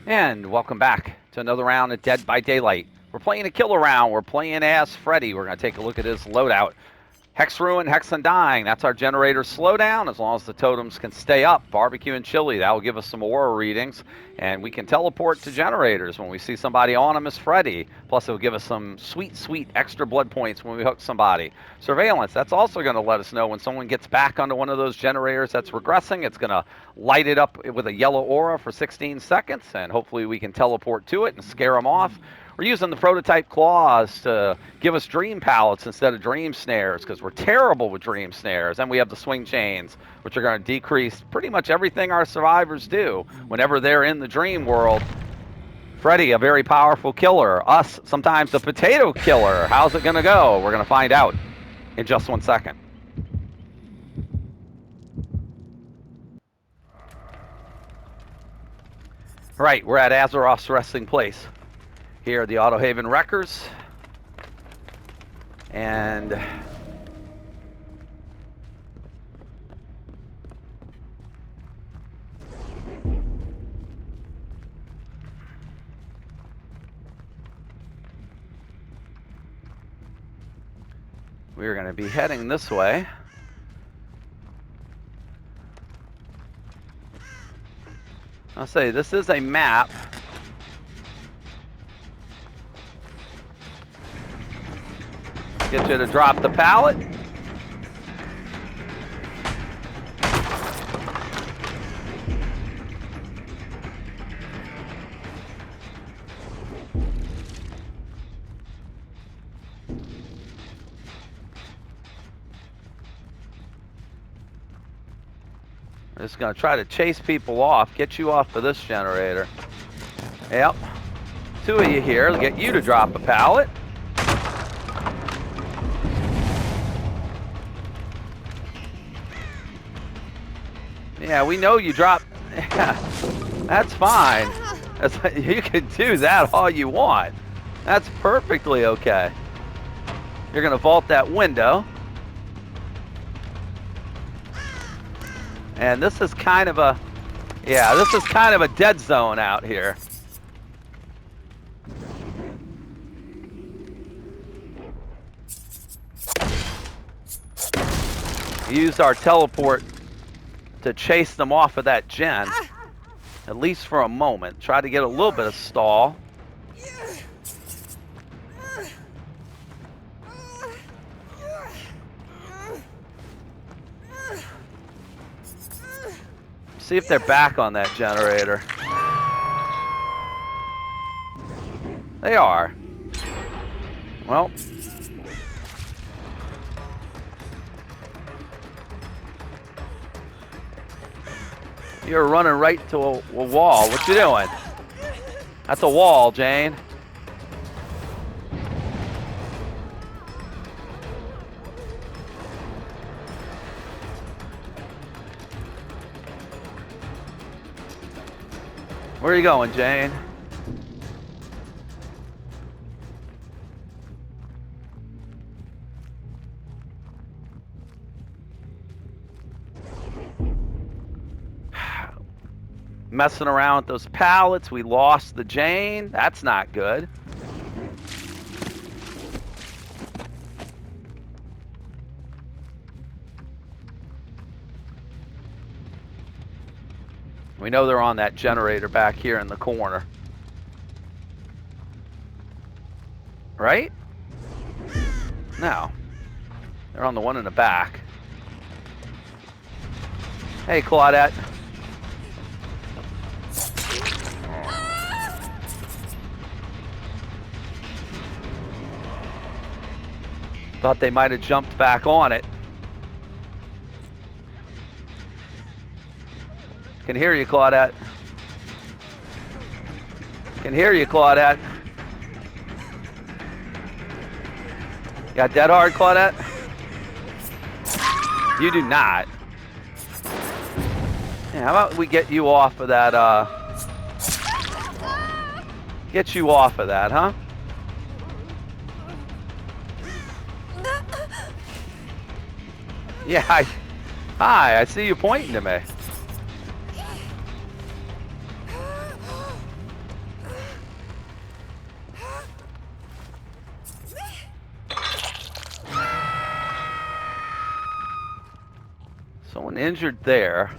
And welcome back to another round of Dead by Daylight. We're playing a killer round. We're playing as Freddy. We're going to take a look at his loadout. Hex Ruin, Hex Undying. That's our generator slowdown. As long as the totems can stay up. Barbecue and Chili. That will give us some aura readings. And we can teleport to generators when we see somebody on them as Freddy. Plus, it will give us some sweet, sweet extra blood points when we hook somebody. Surveillance. That's also going to let us know when someone gets back onto one of those generators that's regressing. It's going to light it up with a yellow aura for 16 seconds. And hopefully we can teleport to it and scare them off. We're using the prototype claws to give us dream pallets instead of dream snares because we're terrible with dream snares. And we have the swing chains, which are going to decrease pretty much everything our survivors do whenever they're in the dream world. Freddy, a very powerful killer. Us, sometimes the potato killer. How's it going to go? We're going to find out in just 1 second. All right, we're at Azeroth's resting place. Here are the Autohaven Wreckers. And we're going to be heading this way. I'll say this is a map. Get you to drop the pallet. We're just going to try to chase people off, get you off of this generator. Yep. Two of you here. Get you to drop a pallet. Yeah, we know you dropped. Yeah, that's fine. You can do that all you want. That's perfectly okay. You're going to vault that window. And this is kind of a, this is kind of a dead zone out here. We used our teleport to chase them off of that gen, at least for a moment. Try to get a little bit of stall. See if they're back on that generator. They are. Well. You're running right to a wall. What you doing? That's a wall, Jane. Where are you going, Jane? Messing around with those pallets. We lost the Jane. That's not good. We know they're on that generator back here in the corner. Right? No. They're on the one in the back. Hey, Claudette. Thought they might have jumped back on it. Can hear you, Claudette. Can hear you, Claudette. Got dead hard, Claudette? You do not. Yeah, how about we get you off of that, get you off of that, huh? Yeah, hi, I see you pointing to me. one injured there.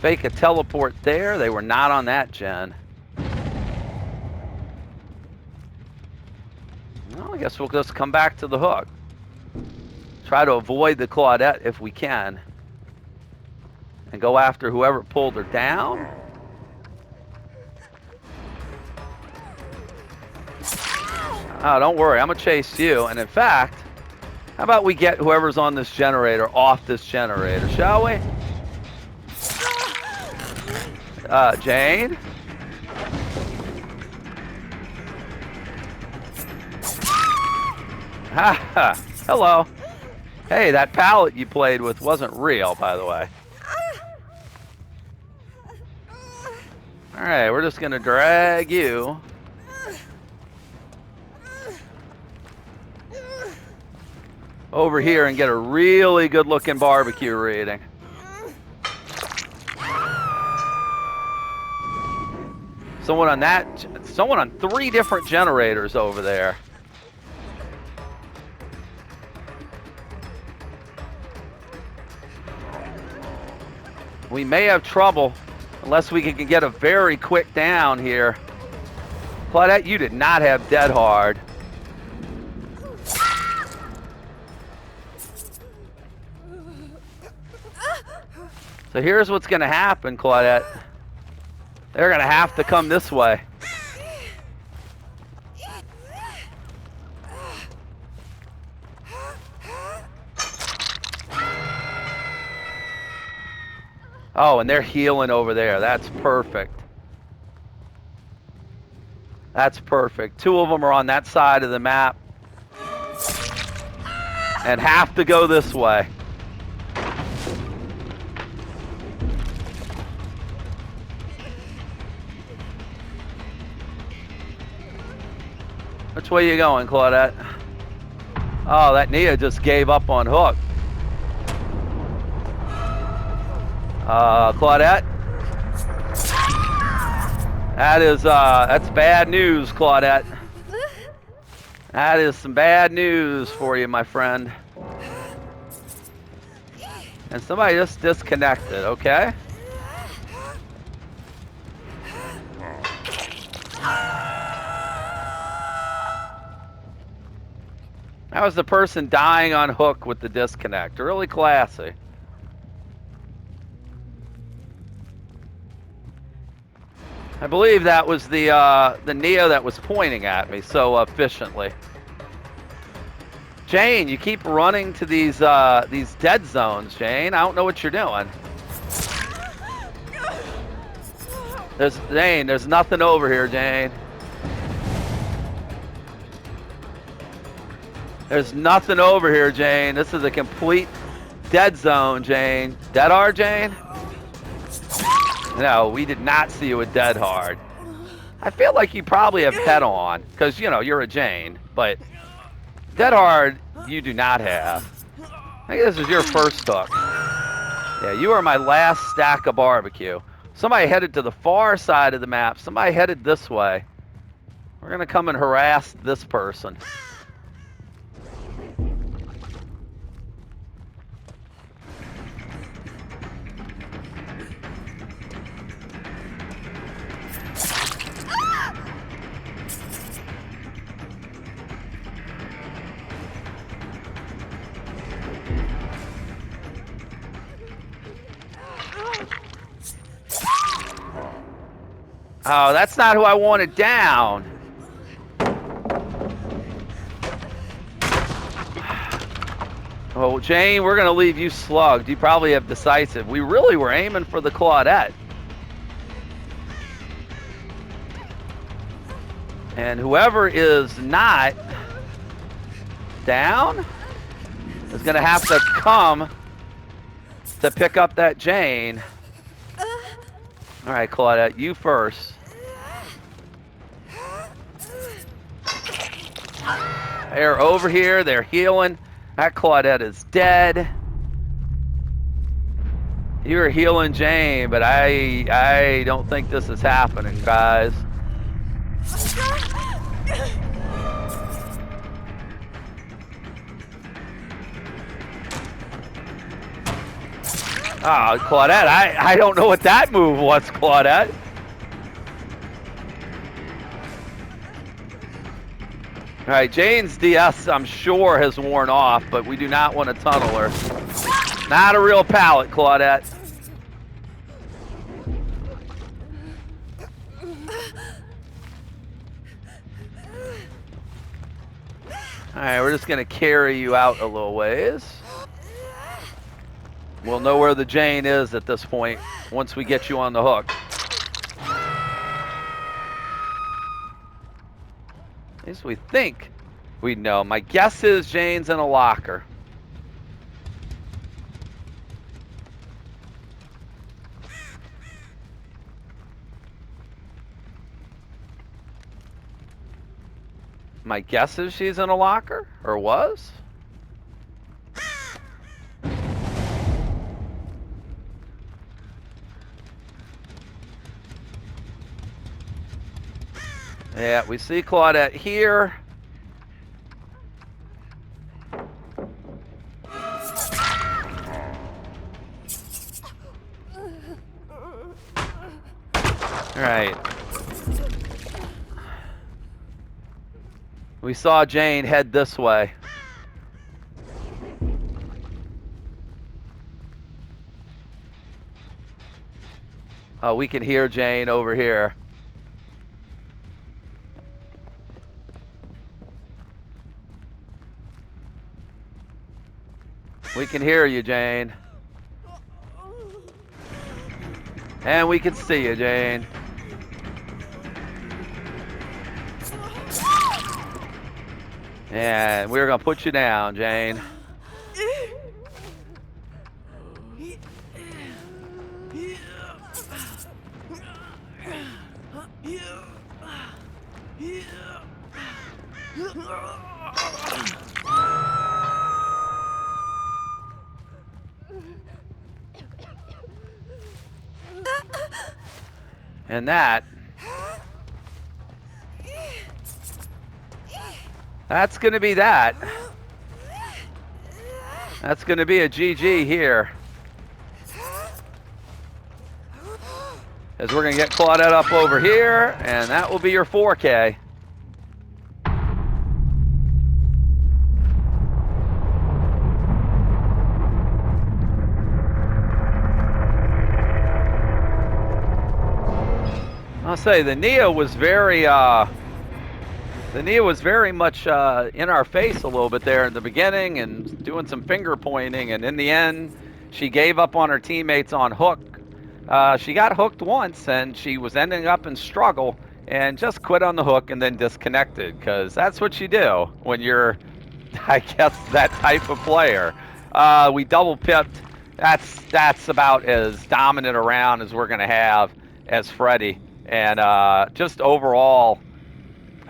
Fake a teleport there. They were not on that gen. Well, I guess we'll just come back to the hook. Try to avoid the Claudette if we can. And go after whoever pulled her down. Oh, don't worry. I'm going to chase you. And in fact, how about we get whoever's on this generator off this generator, shall we? Jane? Ha! Hello. Hey, that pallet you played with wasn't real, by the way. Alright, we're just gonna drag you. Over here and get a really good looking barbecue reading. Someone on 3 different generators over there. We may have trouble unless we can get a very quick down here. Claudette, you did not have dead hard. So here's what's going to happen, Claudette. They're going to have to come this way. Oh, and they're healing over there. That's perfect. That's perfect. 2 of them are on that side of the map. And have to go this way. Which way you going, Claudette? Oh, that Nia just gave up on hook. Claudette? That's bad news, Claudette. That is some bad news for you, my friend. And somebody just disconnected, okay? That was the person dying on hook with the disconnect. Really classy. I believe that was the Neo that was pointing at me so efficiently. Jane, you keep running to these dead zones, Jane. I don't know what you're doing. There's nothing over here, Jane. There's nothing over here, Jane. This is a complete dead zone, Jane. Dead hard, Jane? No, we did not see you with dead hard. I feel like you probably have head on, because, you know, you're a Jane. But dead hard, you do not have. I think this is your first hook. Yeah, you are my last stack of barbecue. Somebody headed to the far side of the map. Somebody headed this way. We're going to come and harass this person. Oh, that's not who I wanted down. Oh, Jane, we're going to leave you slugged. You probably have decisive. We really were aiming for the Claudette. And whoever is not down is going to have to come to pick up that Jane. All right, Claudette, you first. They're over here. They're healing. That Claudette is dead. You're healing Jane, but I don't think this is happening, guys. Oh, Claudette, I don't know what that move was, Claudette. All right, Jane's DS, I'm sure, has worn off, but we do not want to tunnel her. Not a real pallet, Claudette. All right, we're just going to carry you out a little ways. We'll know where the Jane is at this point once we get you on the hook. At least we think we know. My guess is Jane's in a locker. My guess is she's in a locker, or was. Yeah, we see Claudette here. All right. We saw Jane head this way. Oh, we can hear Jane over here. We can hear you, Jane. And we can see you, Jane. And we're going to put you down, Jane. And that's going to be that. That's going to be a GG here. As we're going to get Claudette up over here, and that will be your 4K. I'll say the Neo was very much in our face a little bit there in the beginning and doing some finger pointing, and in the end she gave up on her teammates on hook. She got hooked once and she was ending up in struggle and just quit on the hook and then disconnected, because that's what you do when you're, I guess, that type of player. We double pipped. That's about as dominant a round as we're going to have as Freddy. And just overall,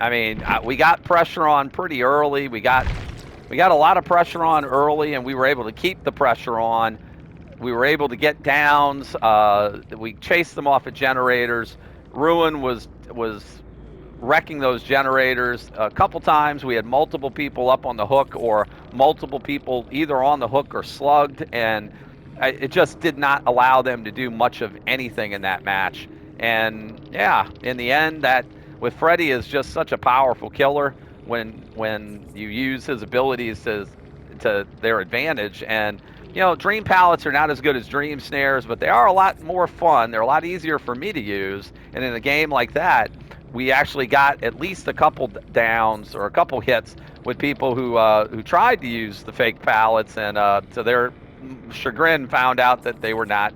I mean, we got pressure on pretty early. We got a lot of pressure on early, and we were able to keep the pressure on. We were able to get downs. We chased them off of generators. Ruin was wrecking those generators a couple times. We had multiple people up on the hook, or multiple people either on the hook or slugged, and it just did not allow them to do much of anything in that match. And yeah, in the end, that with Freddy is just such a powerful killer when you use his abilities to their advantage. And you know, Dream Pallets are not as good as Dream Snares, but they are a lot more fun. They're a lot easier for me to use. And in a game like that, we actually got at least a couple downs or a couple hits with people who tried to use the fake pallets, and to their chagrin found out that they were not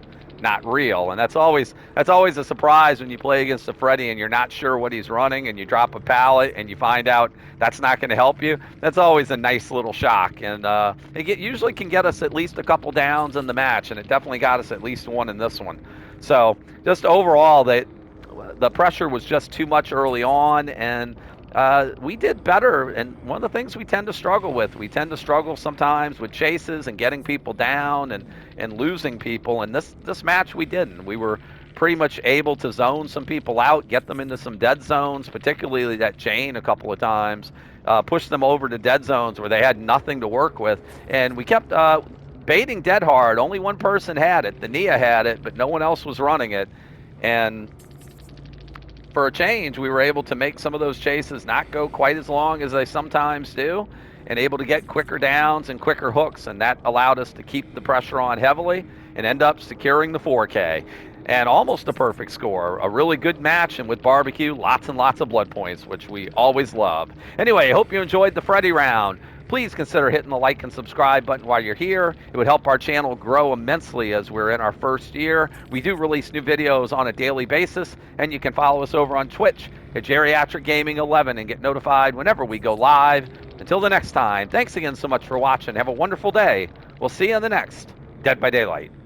real. And that's always a surprise when you play against a Freddy and you're not sure what he's running, and you drop a pallet and you find out that's not going to help you. That's always a nice little shock, and it usually can get us at least a couple downs in the match, and it definitely got us at least one in this one. So just overall, the pressure was just too much early on, and we did better. And one of the things we tend to struggle with, we tend to struggle sometimes with chases and getting people down and losing people. And this match we didn't. We were pretty much able to zone some people out, get them into some dead zones, particularly that Jane a couple of times, push them over to dead zones where they had nothing to work with. And we kept debating dead hard. Only one person had it. The Nia had it, but no one else was running it. And for a change, we were able to make some of those chases not go quite as long as they sometimes do, and able to get quicker downs and quicker hooks, and that allowed us to keep the pressure on heavily and end up securing the 4K. And almost a perfect score. A really good match, and with barbecue, lots and lots of blood points, which we always love. Anyway, hope you enjoyed the Freddy round. Please consider hitting the like and subscribe button while you're here. It would help our channel grow immensely as we're in our first year. We do release new videos on a daily basis, and you can follow us over on Twitch at Geriatric Gaming 11 and get notified whenever we go live. Until the next time, thanks again so much for watching. Have a wonderful day. We'll see you in the next Dead by Daylight.